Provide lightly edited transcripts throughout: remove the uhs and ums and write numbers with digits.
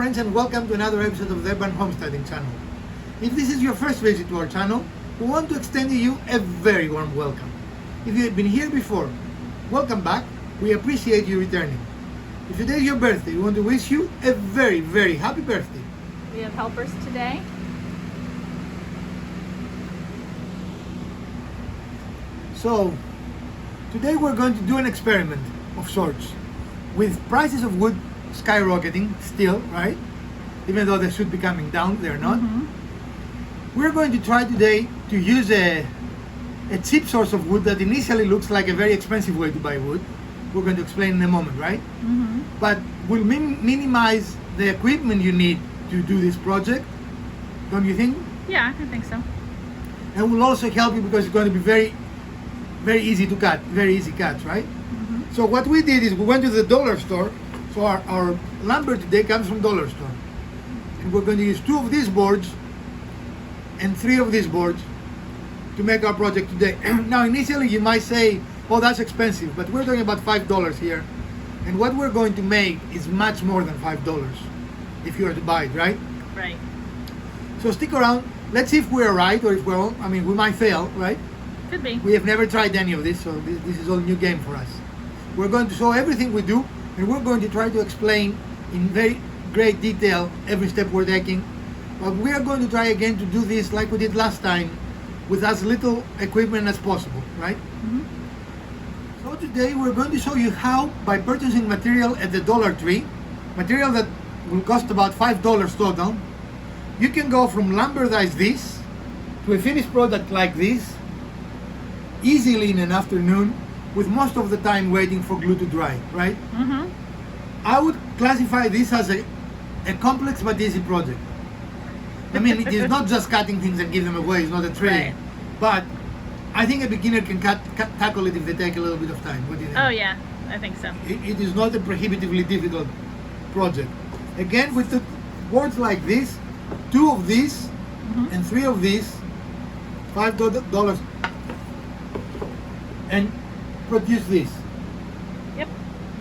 friends, and welcome to another episode of the Urban Homesteading channel. If this is your first visit to our channel, we want to extend to you a very warm welcome. If you have been here before, welcome back. We appreciate you returning. If today is your birthday, we want to wish you a very, very happy birthday. We have helpers today. So, today we're going to do an experiment of sorts. With prices of wood skyrocketing still, right? Even though they should be coming down, they're not. We're going to try today to use a cheap source of wood that initially looks like a very expensive way to buy wood. We're going to explain in a moment, right? But we'll minimize the equipment you need to do this project, don't you think? Yeah, I think so. And we'll also help you because it's going to be very, very easy to cut, very easy cuts, right? So what we did is we went to the dollar store. So our lumber today comes from dollar store. And we're going to use 2 of these boards and 3 of these boards to make our project today. Now initially you might say, oh, that's expensive, but we're talking about $5 here. And what we're going to make is much more than $5 if you were to buy it, right? Right. So stick around. Let's see if we're right or if we're wrong. I mean, we might fail, right? Could be. We have never tried any of this, so this is all new game for us. We're going to show everything we do, and we're going to try to explain in very great detail every step we're taking. But we are going to try again to do this like we did last time with as little equipment as possible, right? So today we're going to show you how, by purchasing material at the Dollar Tree, material that will cost about $5 total, you can go from lumber like this to a finished product like this easily in an afternoon, with most of the time waiting for glue to dry, right? I would classify this as a complex but easy project. I mean, it is not just cutting things and give them away, it's not a trade. Right. But I think a beginner can tackle it if they take a little bit of time. What do you think? Oh yeah, I think so. It is not a prohibitively difficult project. Again, we took boards like this, 2 of these, and 3 of these, $5, and produce this. Yep.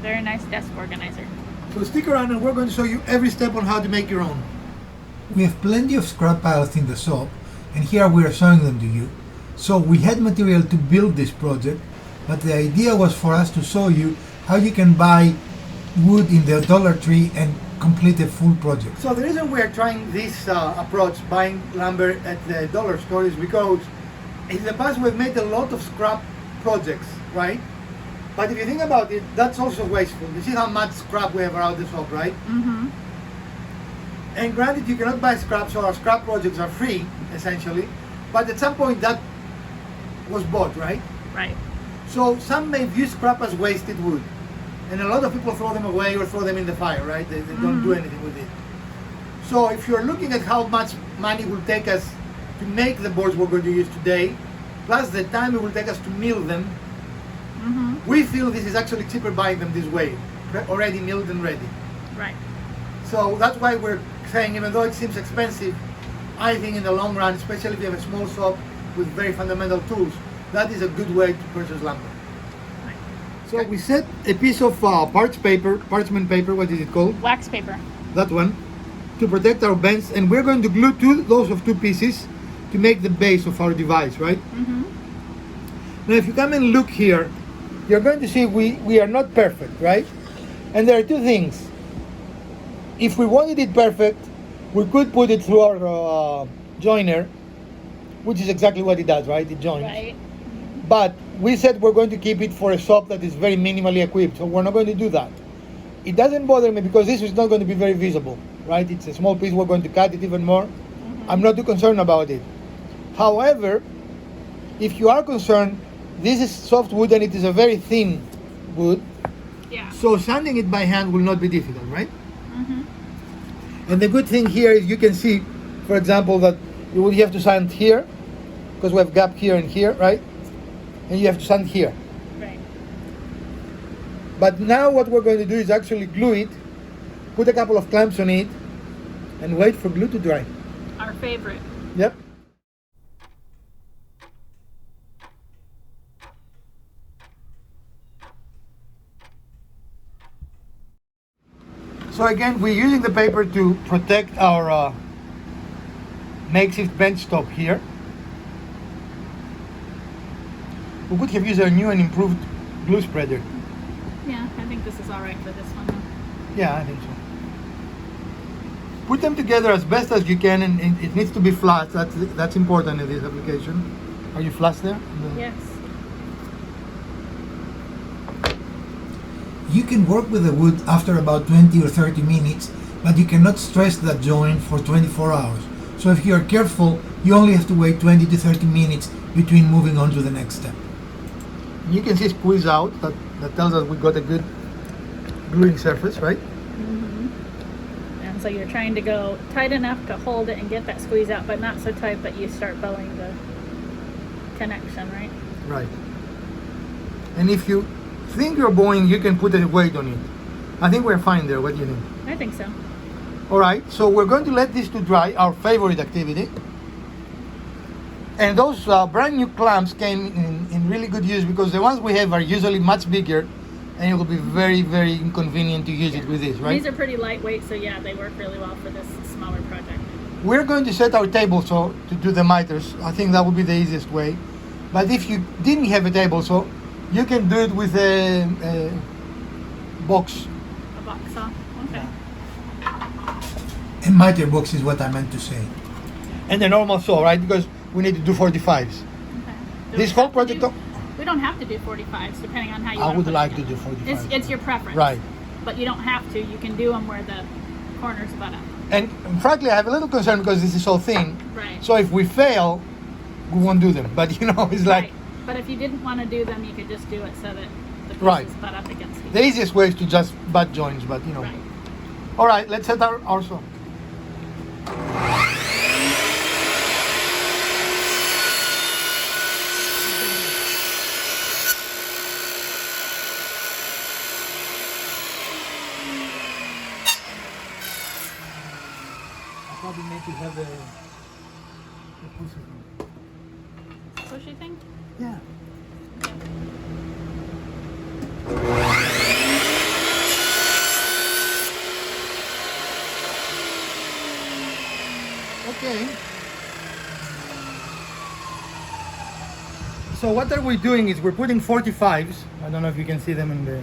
Very nice desk organizer. So stick around and we're going to show you every step on how to make your own. We have plenty of scrap piles in the shop, and here we are showing them to you. So we had material to build this project, but the idea was for us to show you how you can buy wood in the Dollar Tree and complete a full project. So the reason we are trying this approach, buying lumber at the dollar store, is because in the past we've made a lot of scrap projects, right? But if you think about it, that's also wasteful. You see how much scrap we have around the shop, right? And granted, you cannot buy scrap, so our scrap projects are free, essentially. But at some point, that was bought, right? Right. So some may view scrap as wasted wood. And a lot of people throw them away or throw them in the fire, right? They don't do anything with it. So if you're looking at how much money it will take us to make the boards we're going to use today, plus the time it will take us to mill them, we feel this is actually cheaper buying them this way, already milled and ready. Right. So that's why we're saying, even though it seems expensive, I think in the long run, especially if you have a small shop with very fundamental tools, that is a good way to purchase lumber. Right. So we set a piece of parchment paper, what is it called? Wax paper. That one, to protect our bends, and we're going to glue those 2 pieces to make the base of our device, right? Now if you come and look here, you're going to see we are not perfect, right? And there are 2 things. If we wanted it perfect, we could put it through our joiner, which is exactly what it does, right? It joins. Right. But we said we're going to keep it for a shop that is very minimally equipped, so we're not going to do that. It doesn't bother me because this is not going to be very visible, right? It's a small piece, we're going to cut it even more. I'm not too concerned about it. However, if you are concerned, this is soft wood and it is a very thin wood. Yeah. So sanding it by hand will not be difficult, right? And the good thing here is you can see, for example, that you will have to sand here, because we have gap here and here, right? And you have to sand here. Right. But now what we're going to do is actually glue it, put a couple of clamps on it, and wait for glue to dry. Our favorite. Yep. So again, we're using the paper to protect our makeshift bench top here. We could have used our new and improved glue spreader. Yeah, I think this is all right for this one though. Yeah, I think so. Put them together as best as you can, and it needs to be flat. That's important in this application. Are you flush there? Yes. You can work with the wood after about 20 or 30 minutes, but you cannot stress that joint for 24 hours. So if you are careful, you only have to wait 20 to 30 minutes between moving on to the next step. You can see squeeze out. That tells us we got a good gluing surface, right? And so you're trying to go tight enough to hold it and get that squeeze out, but not so tight that you start bowing the connection, right? Right. And if you think you're bowing, you can put a weight on it. I think we're fine there. What do you think? I think so. All right, so we're going to let this to dry, our favorite activity. And those brand new clamps came in really good use, because the ones we have are usually much bigger, and it will be very, very inconvenient to use it with this, right? These are pretty lightweight, so yeah, they work really well for this smaller project. We're going to set our table saw to do the miters. I think that would be the easiest way. But if you didn't have a table saw, you can do it with a box. A box saw. Okay. A miter box is what I meant to say. And a normal saw, right? Because we need to do 45s. Okay. Do This we whole have to project, do- we don't have to do 45s, depending on how you I want would put like it to together. do 45s. It's your preference. Right. But you don't have to. You can do them where the corners butt up. And frankly, I have a little concern because this is so thin. Right. So if we fail, we won't do them. But it's like, Right. But if you didn't want to do them, you could just do it so that the pieces Right. butt up against each the easiest way is to just butt joints, but Right. All right, let's set our saw. I probably need to have a pushy thing. Yeah. Okay. So what are we doing is we're putting 45s. I don't know if you can see them in the...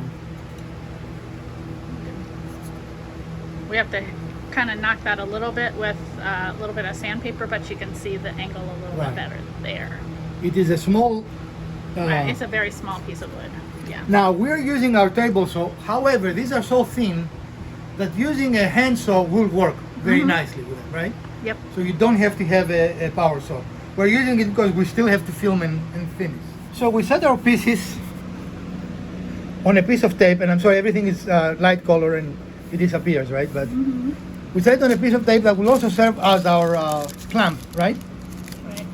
We have to kind of knock that a little bit with a little bit of sandpaper, but you can see the angle a little Right. bit better there. It is a small... Right, it's a very small piece of wood. Yeah. Now we're using our table saw. However, these are so thin that using a handsaw will work very nicely with it, right? Yep. So you don't have to have a power saw. We're using it because we still have to film and finish. So we set our pieces on a piece of tape, and I'm sorry, everything is light color and it disappears, right? But we set it on a piece of tape that will also serve as our clamp, right? Right.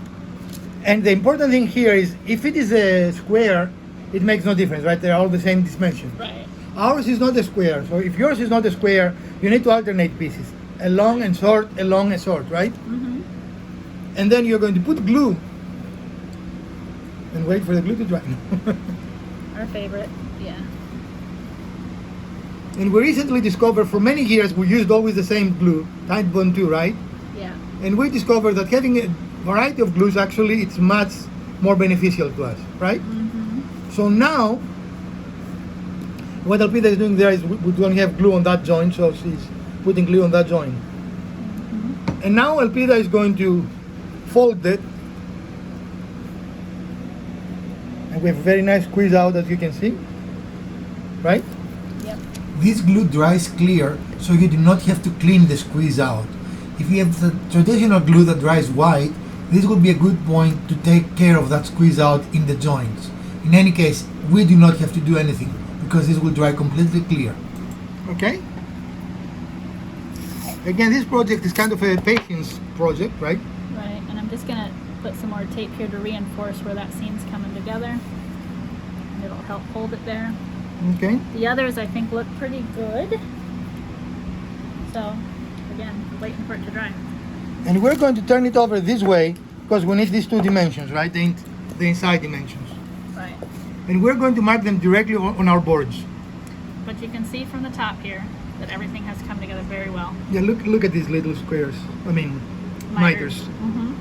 And the important thing here is if it is a square, it makes no difference, right? They're all the same dimension. Right. Ours is not a square, so if yours is not a square, you need to alternate pieces. A long and short, a long and short, right? And then you're going to put glue and wait for the glue to dry. Our favorite. Yeah. And we recently discovered, for many years, we used always the same glue, Tide Bond 2, right? Yeah. And we discovered that having a variety of glues, actually, it's much more beneficial to us, right? So now, what Alpida is doing there is we don't have glue on that joint, so she's putting glue on that joint. And now Alpida is going to fold it. And we have a very nice squeeze out, as you can see, right? Yep. This glue dries clear, so you do not have to clean the squeeze out. If you have the traditional glue that dries white, this would be a good point to take care of that squeeze out in the joints. In any case, we do not have to do anything because this will dry completely clear. Okay. Again, this project is kind of a patience project, right? Right. And I'm just gonna put some more tape here to reinforce where that seam's coming together. And it'll help hold it there. Okay. The others I think look pretty good. So again, we're waiting for it to dry. And we're going to turn it over this way because we need these two dimensions, right? The inside dimensions. Right. And we're going to mark them directly on our boards. But you can see from the top here that everything has come together very well. Yeah, look at these little squares. I mean, miters. Mm-hmm.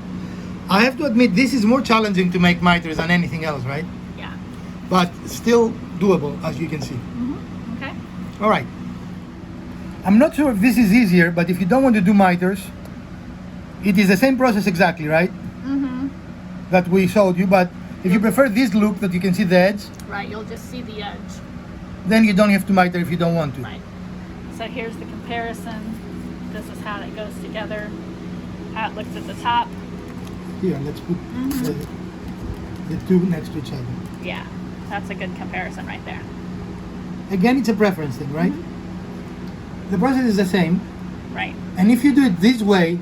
I have to admit, this is more challenging to make miters than anything else, right? Yeah. But still doable, as you can see. Mm-hmm. Okay. All right. I'm not sure if this is easier, but if you don't want to do miters, it is the same process exactly, right? Mm-hmm. That we showed you, but if you prefer this look that you can see the edge, Right, you'll just see the edge. then you don't have to miter if you don't want to. Right. So here's the comparison. This is how it goes together. How it looks at the top. Here, let's put the two next to each other. Yeah, that's a good comparison right there. Again, it's a preference thing, right? The process is the same, Right, and if you do it this way,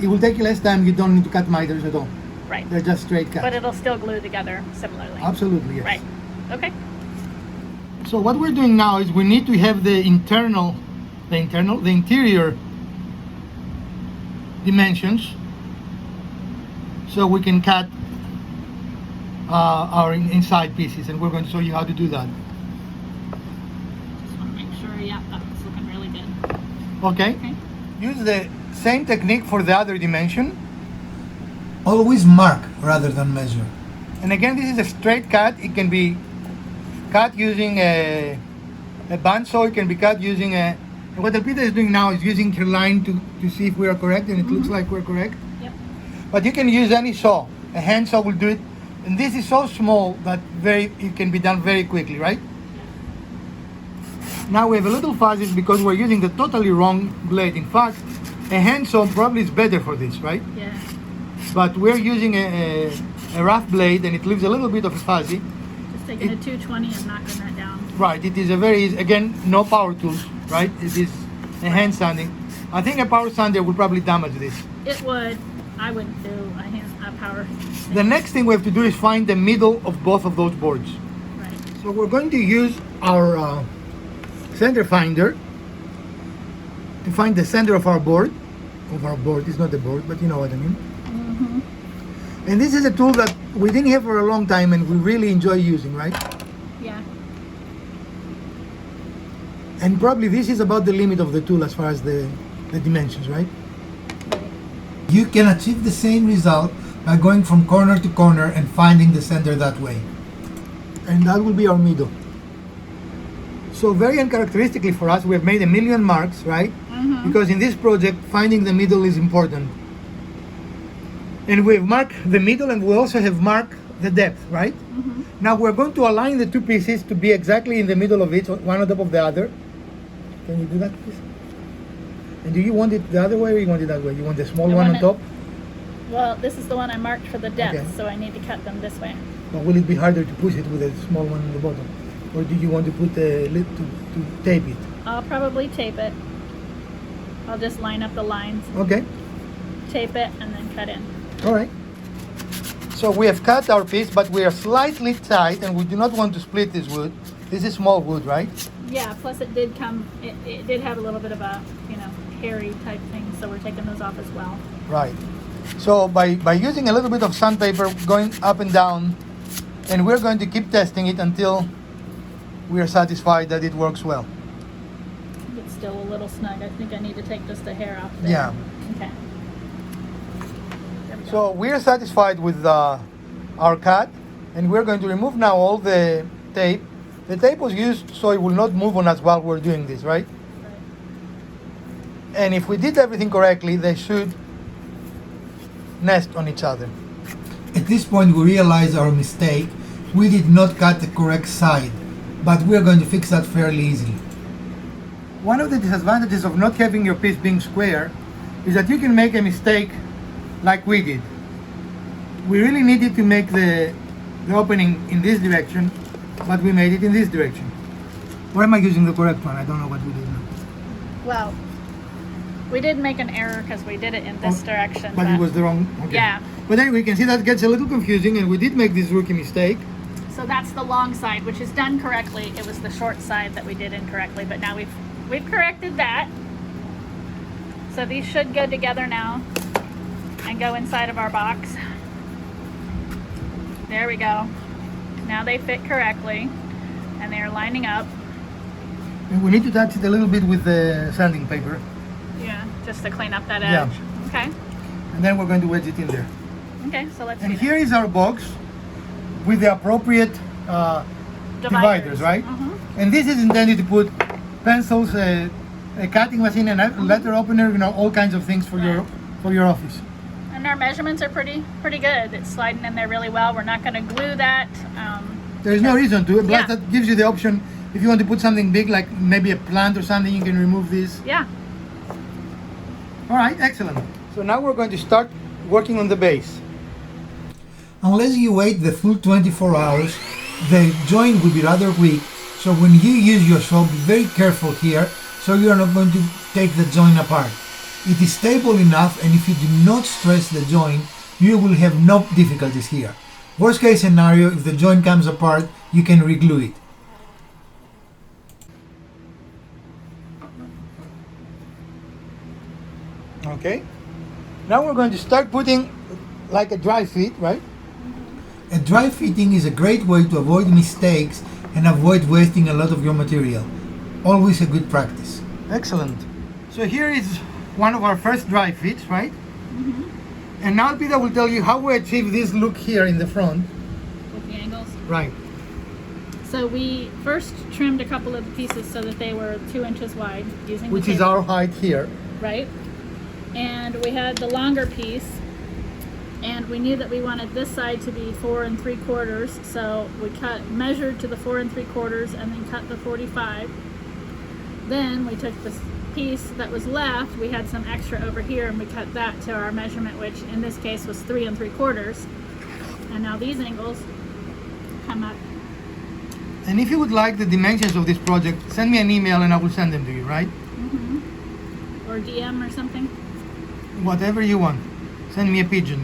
it will take you less time. You don't need to cut miters at all. right. They're just straight cuts. But it'll still glue together similarly. Absolutely, yes. Right. Okay. So what we're doing now is we need to have the interior dimensions, so we can cut our inside pieces, and we're going to show you how to do that. Just want to make sure, yeah, that's looking really good. Okay? Okay. Use the same technique for the other dimension. Always mark rather than measure. And again, this is a straight cut. It can be cut using a bandsaw. It can be cut using a... What Elpida is doing now is using her line to see if we are correct, and it looks like we're correct. Yep. But you can use any saw. A hand saw will do it. And this is so small that it can be done very quickly, right? Now we have a little fuzzy because we're using the totally wrong blade. In fact, a hand saw probably is better for this, right? Yeah. But we're using a rough blade, and it leaves a little bit of a fuzzy. Just taking a 220 and knocking that down. Right, it is a very easy, again, no power tools, right? It is a hand sanding. I think a power sander will probably damage this. It would. I wouldn't do a power. The next thing we have to do is find the middle of both of those boards. Right. So we're going to use our center finder to find the center of our board. It's not the board, but you know what I mean. Mm-hmm. And this is a tool that we didn't have for a long time, and we really enjoy using, right? Yeah. And probably this is about the limit of the tool as far as the dimensions, right? You can achieve the same result by going from corner to corner and finding the center that way. And that will be our middle. So very uncharacteristically for us, we have made 1,000,000 marks, right? Mm-hmm. Because in this project, finding the middle is important. And we've marked the middle, and we also have marked the depth, right? Mm-hmm. Now we're going to align the two pieces to be exactly in the middle of each, one on top of the other. Can you do that, please? And do you want it the other way, or you want it that way? You want the small one on top? Well, this is the one I marked for the depth, Okay. so I need to cut them this way. Or will it be harder to push it with a small one on the bottom? Or do you want to put a lid to tape it? I'll probably tape it. I'll just line up the lines, Okay, tape it, and then cut in. all right. So we have cut our piece, but we are slightly tight, and we do not want to split this wood. This is small wood, right? Yeah, plus it did have a little bit of a, hairy type thing, so we're taking those off as well. Right. So by using a little bit of sandpaper, going up and down, and we're going to keep testing it until we are satisfied that it works well. It's still a little snug. I think I need to take just a hair off there. Yeah. Okay. There we go. So we are satisfied with our cut, and we're going to remove now all the tape. The tape was used so it will not move on us while we're doing this, right? Right. And if we did everything correctly, they should nest on each other. At this point we realize our mistake. We did not cut the correct side, but we are going to fix that fairly easily. One of the disadvantages of not having your piece being square is that you can make a mistake like we did. We really needed to make the opening in this direction, but we made it in this direction. Or am I using the correct one? I don't know what we did now. Well, we did make an error because we did it in this direction. But it was the wrong... Okay. Yeah. But anyway, you can see that gets a little confusing, and we did make this rookie mistake. So that's the long side, which is done correctly. It was the short side that we did incorrectly, but now we've corrected that. So these should go together now and go inside of our box. There we go. Now they fit correctly, and they are lining up. And we need to touch it a little bit with the sanding paper. Yeah, just to clean up that Yeah. edge. Okay. And then we're going to wedge it in there. Okay, so let's And do here is our box with the appropriate that. dividers, right? Mm-hmm. And this is intended to put pencils, a cutting machine, and a letter opener, all kinds of things for your office. And our measurements are pretty good. It's sliding in there really well. We're not going to glue that. There's no reason to. Plus, Yeah. that gives you the option if you want to put something big, like maybe a plant or something, you can remove this. Yeah. All right, excellent. So now we're going to start working on the base. Unless you wait the full 24 hours, the joint will be rather weak, so when you use your saw, be very careful here, so you are not going to take the joint apart. It is stable enough, and if you do not stress the joint, you will have no difficulties here. Worst case scenario, if the joint comes apart, you can re-glue it. Okay. Now we're going to start putting like a dry fit, right? A dry fitting is a great way to avoid mistakes and avoid wasting a lot of your material. Always a good practice. Excellent. So here is one of our first dry fits, right? Mm-hmm. And now Peter will tell you how we achieve this look here in the front. With the angles. Right. So we first trimmed a couple of the pieces so that they were 2 inches wide using Which the is table, our height here. right? And we had the longer piece, and we knew that we wanted this side to be 4 3/4, so we measured to the 4 3/4 and then cut the 45. Then we took this piece that was left, we had some extra over here, and we cut that to our measurement, which in this case was 3 3/4. And now these angles come up. And if you would like the dimensions of this project, send me an email and I will send them to you, right? Mm-hmm. Or DM or something. Whatever you want. Send me a pigeon,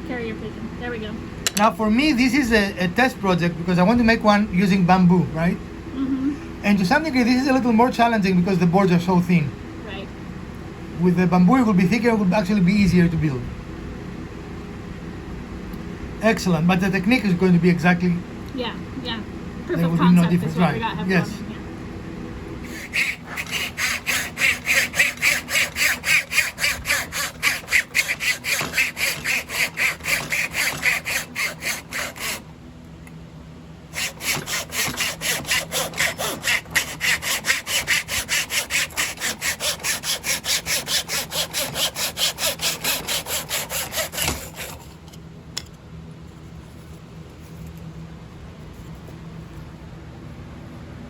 Carrier pigeon. There we go. Now for me, this is a test project because I want to make one using bamboo, right? Mm-hmm. And to some degree, this is a little more challenging because the boards are so thin. Right. With the bamboo, it will be thicker, it will actually be easier to build. Excellent, but the technique is going to be exactly... Yeah. Proof There of will be no concept is difference, what right. we got. Have Yes. fun. Yeah.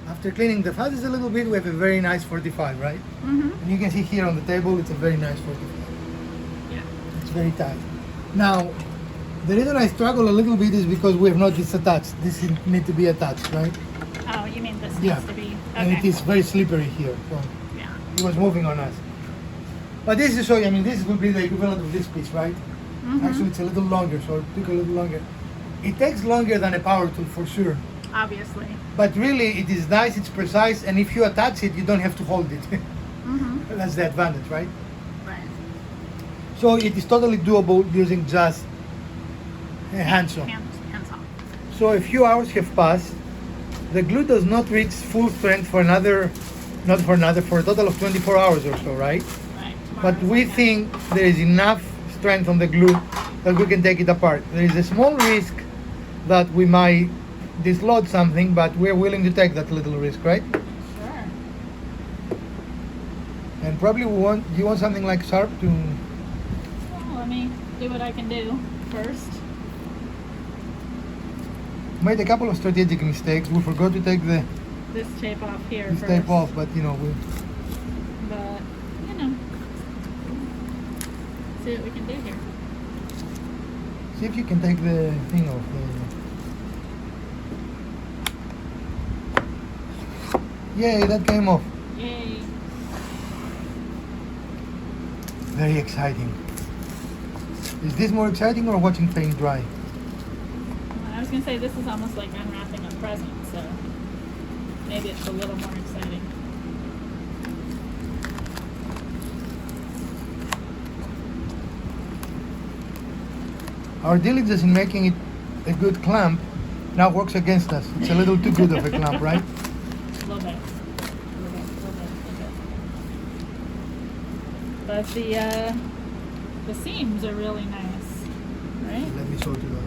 After cleaning the fuzzies a little bit, we have a very nice 45, right? Mm-hmm. And you can see here on the table, it's a very nice 45. Yeah. It's very tight. Now, the reason I struggle a little bit is because we have not disattached. This needs to be attached, right? Oh, you mean this Yeah. needs to be And it okay. is very slippery here, so Yeah. it was moving on us. But this is so, this will be the equivalent of this piece, right? Mm-hmm. Actually, it's a little longer, so it took a little longer. It takes longer than a power tool for sure. Obviously. But really, it is nice, it's precise, and if you attach it, you don't have to hold it. Mm-hmm. That's the advantage, right? Right. So it is totally doable using just a handsaw. Handsaw. So a few hours have passed. The glue does not reach full strength for a total of 24 hours or so, right? Right. But we think there is enough strength on the glue that we can take it apart. There is a small risk that we might dislodge something, but we're willing to take that little risk, right? Sure. And probably you want something like sharp to... Well, let me do what I can do first. Made a couple of strategic mistakes. We forgot to take this This tape off here first. tape off, but But, see what we can do here. see if you can take the thing off. Yay, that came off. Yay. Very exciting. Is this more exciting or watching paint dry? I was going to say this is almost like unwrapping a present, so maybe it's a little more exciting. Our diligence in making it a good clamp now works against us. It's a little too good of a clamp, right? A little bit. But the seams are really nice, right? Let me show you that.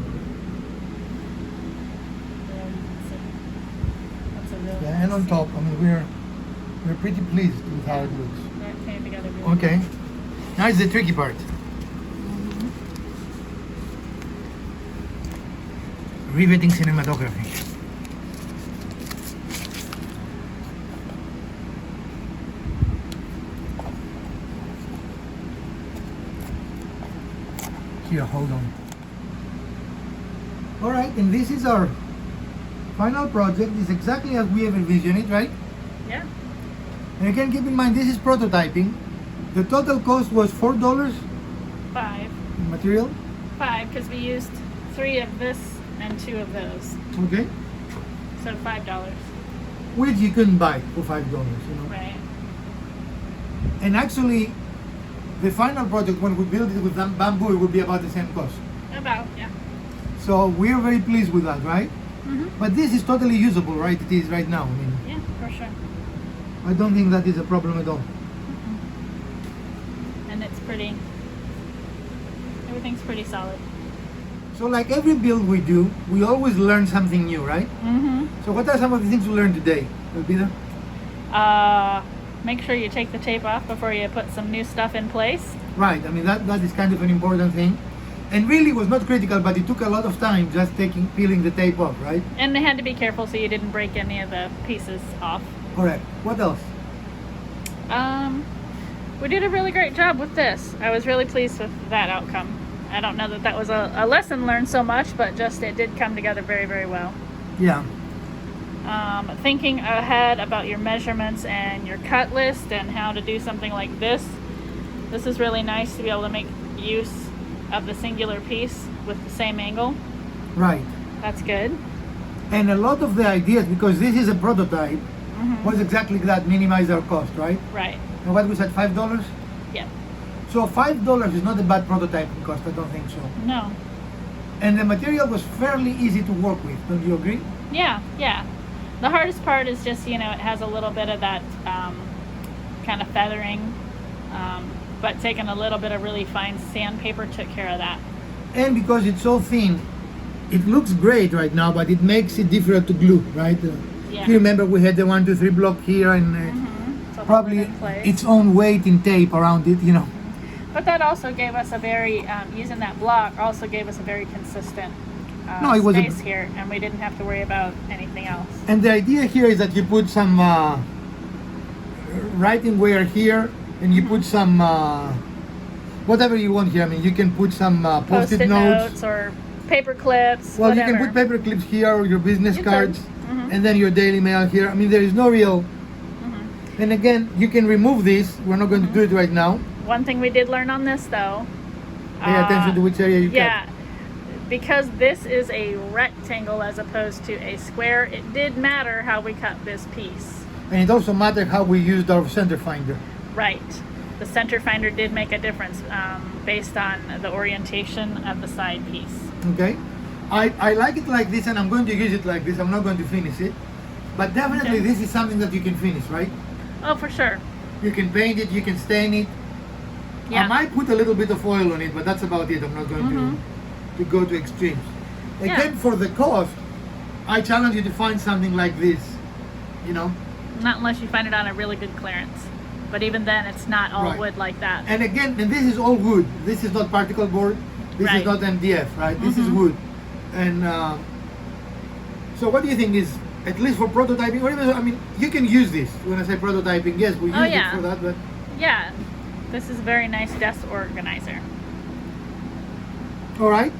There you can see. That's a really Yeah, and nice on seam. top, I mean, we're pretty pleased with how it looks. Yeah, it came together really Okay. well. Now it's the tricky part. Riveting cinematography. Here, hold on. Alright, and this is our final project. It's exactly as we have envisioned it, right? Yeah. And again, keep in mind, this is prototyping. The total cost was $4 5. in material. 5, because we used 3 of this and 2 of those. Okay. So $5. Which you couldn't buy for $5, you know. Right. And actually, the final project, when we build it with bamboo, it would be about the same cost. About, yeah. So we are very pleased with that, right? Mm-hmm. But this is totally usable, right? It is right now. I mean, Yeah, for sure. I don't think that is a problem at all. And it's pretty. Everything's pretty solid. So like every build we do, we always learn something new, right? Mm-hmm. So what are some of the things we learned today, Elvira? Make sure you take the tape off before you put some new stuff in place. Right, I mean that is kind of an important thing. And really was not critical, but it took a lot of time just peeling the tape off, right? And they had to be careful so you didn't break any of the pieces off. Correct. What else? We did a really great job with this. I was really pleased with that outcome. I don't know that that was a lesson learned so much, but just it did come together very, very well. Yeah. Thinking ahead about your measurements and your cut list and how to do something like this is really nice to be able to make use of the singular piece with the same angle. Right. That's good. And a lot of the ideas, because this is a prototype, was exactly that, minimize our cost, right? Right. And what we said, $5? Yeah. So $5 is not a bad prototyping cost, I don't think so. No. And the material was fairly easy to work with, don't you agree? Yeah, yeah. The hardest part is just, it has a little bit of that kind of feathering, but taking a little bit of really fine sandpaper took care of that. And because it's so thin, it looks great right now, but it makes it difficult to glue, right? Yeah. If you remember, we had the 1, 2, 3 block here, and So hold probably it in place. its own weight in tape around it, But that also gave us a very, using that block also gave us a very consistent No, it was a- space here, and we didn't have to worry about anything else. And the idea here is that you put some writing wear here, and you put some whatever you want here. I mean, you can put some post-it notes. or paper clips. Well, whatever. you can put paper clips here, or your business You could. cards, Mhm. and then your daily mail here. I mean, there is no real. And again, you can remove this. We're not going to do it right now. One thing we did learn on this, though. Pay attention to which area you Yeah, because this is a rectangle as opposed to a square, it did matter how we cut this piece. cut. And it also matters how we used our center finder. Right. The center finder did make a difference based on the orientation of the side piece. Okay, I like it like this, and I'm going to use it like this. I'm not going to finish it, but definitely Okay. this is something that you can finish, right? Oh, for sure. You can paint it, you can stain it. Yeah. I might put a little bit of oil on it, but that's about it. I'm not going to go to extremes. Yeah. Again, for the cost, I challenge you to find something like this. Not unless you find it on a really good clearance. But even then, it's not all Right. wood like that. And again, and this is all wood. This is not particle board. This Right. is not MDF, right? This is wood. And so, what do you think is, at least for prototyping, or even, I mean, you can use this. When I say prototyping, yes, we use yeah. it for that, but Yeah, this is a very nice desk organizer. all right.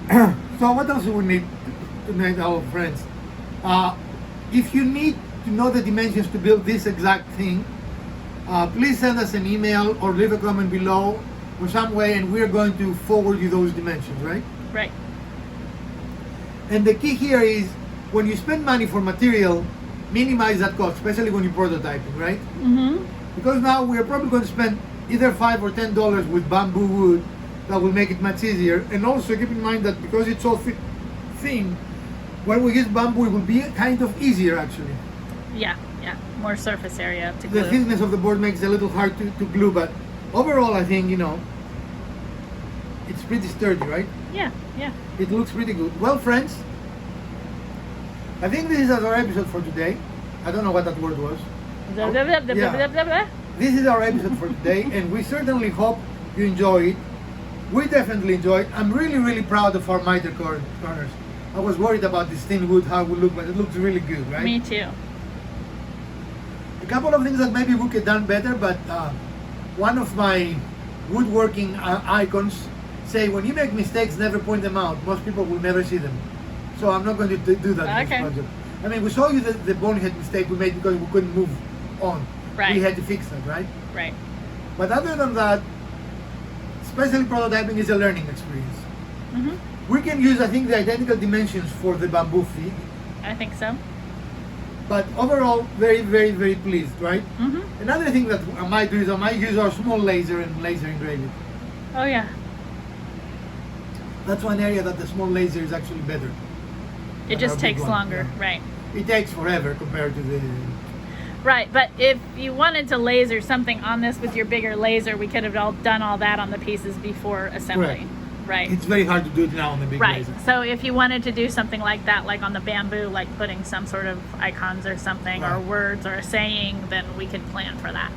So, what else do we need to make our friends? If you need to know the dimensions to build this exact thing, please send us an email or leave a comment below or some way, and we're going to forward you those dimensions, right? Right. And the key here is, when you spend money for material, minimize that cost, especially when you're prototyping, right? Mm-hmm. Because now we're probably going to spend either $5 or $10 with bamboo wood. That will make it much easier. And also keep in mind that because it's so thin, when we use bamboo, it will be kind of easier actually. Yeah, yeah. More surface area to The glue. thickness of the board makes it a little hard to glue, but overall, I think, it's pretty sturdy, right? Yeah, yeah. It looks pretty good. Well, friends, I think this is our episode for today. I don't know what that word was. This is our episode for today, and we certainly hope you enjoy it. We definitely enjoy it. I'm really, really proud of our miter corners. I was worried about this thin wood, how it would look, but it looks really good, right? Me too. A couple of things that maybe we could have done better, but one of my woodworking icons say, when you make mistakes, never point them out. Most people will never see them. So I'm not going to do that in this Okay. project. I mean, we saw you the bonehead mistake we made because we couldn't move on. Right. We had to fix that, right? Right. But other than that, especially prototyping is a learning experience. Mhm. We can use, I think, the identical dimensions for the bamboo feet, I think so. but overall, very, very, very pleased, right? Mhm. Another thing that I might do is I might use our small laser and laser engrave it. Oh yeah. That's one area that the small laser is actually better. It than just our big takes one, longer. yeah. Right. It takes forever compared to the... Right, but if you wanted to laser something on this with your bigger laser, we could have done all that on the pieces before assembly. Correct. Right. It's very hard to do it now on the big Right. laser. So if you wanted to do something like that, like on the bamboo, like putting some sort of icons or something, or Right. words or a saying, then we could plan for that.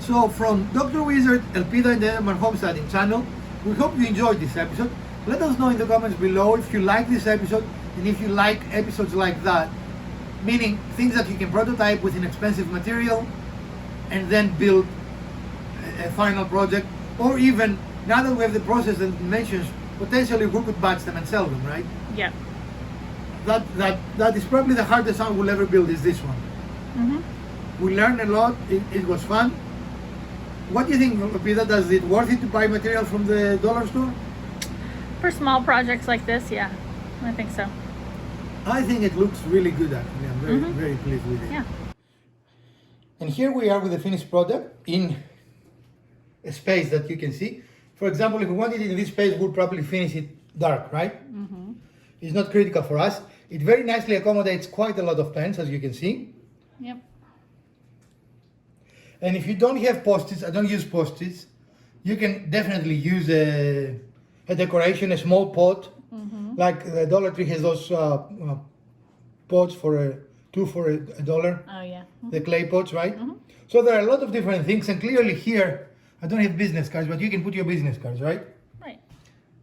So from Dr. Wizard, Elpida and the Edelman Homesteading channel, we hope you enjoyed this episode. Let us know in the comments below if you like this episode and if you like episodes like that, meaning things that you can prototype with inexpensive material and then build a final project, or even now that we have the process and dimensions, potentially we could batch them and sell them, right? Yep. That is probably the hardest one we'll ever build, is this one. Mm-hmm. We learned a lot. It was fun. What do you think, Peter? Does it worth it to buy material from the dollar store? For small projects like this, yeah, I think so. I think it looks really good, actually. I'm very, Mhm. very pleased with it. Yeah. And here we are with the finished product in a space that you can see. For example, if we wanted it in this space, we'll probably finish it dark, right? Mm-hmm. It's not critical for us. It very nicely accommodates quite a lot of pens, as you can see. Yep. And if you don't have post-its, I don't use post-its, you can definitely use a decoration, a small pot. Mm-hmm. Like the Dollar Tree has those pots for two for a dollar, Oh yeah. the clay pots, right? Mhm. So there are a lot of different things, and clearly here, I don't have business cards, but you can put your business cards, right? Right.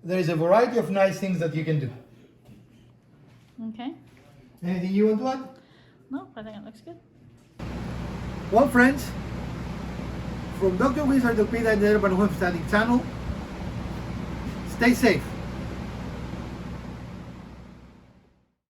There is a variety of nice things that you can do. Okay. Anything you want to add? No, I think it looks good. Well, friends, from Dr. Wizard, the Peter and the Urban Homesteading channel, stay safe.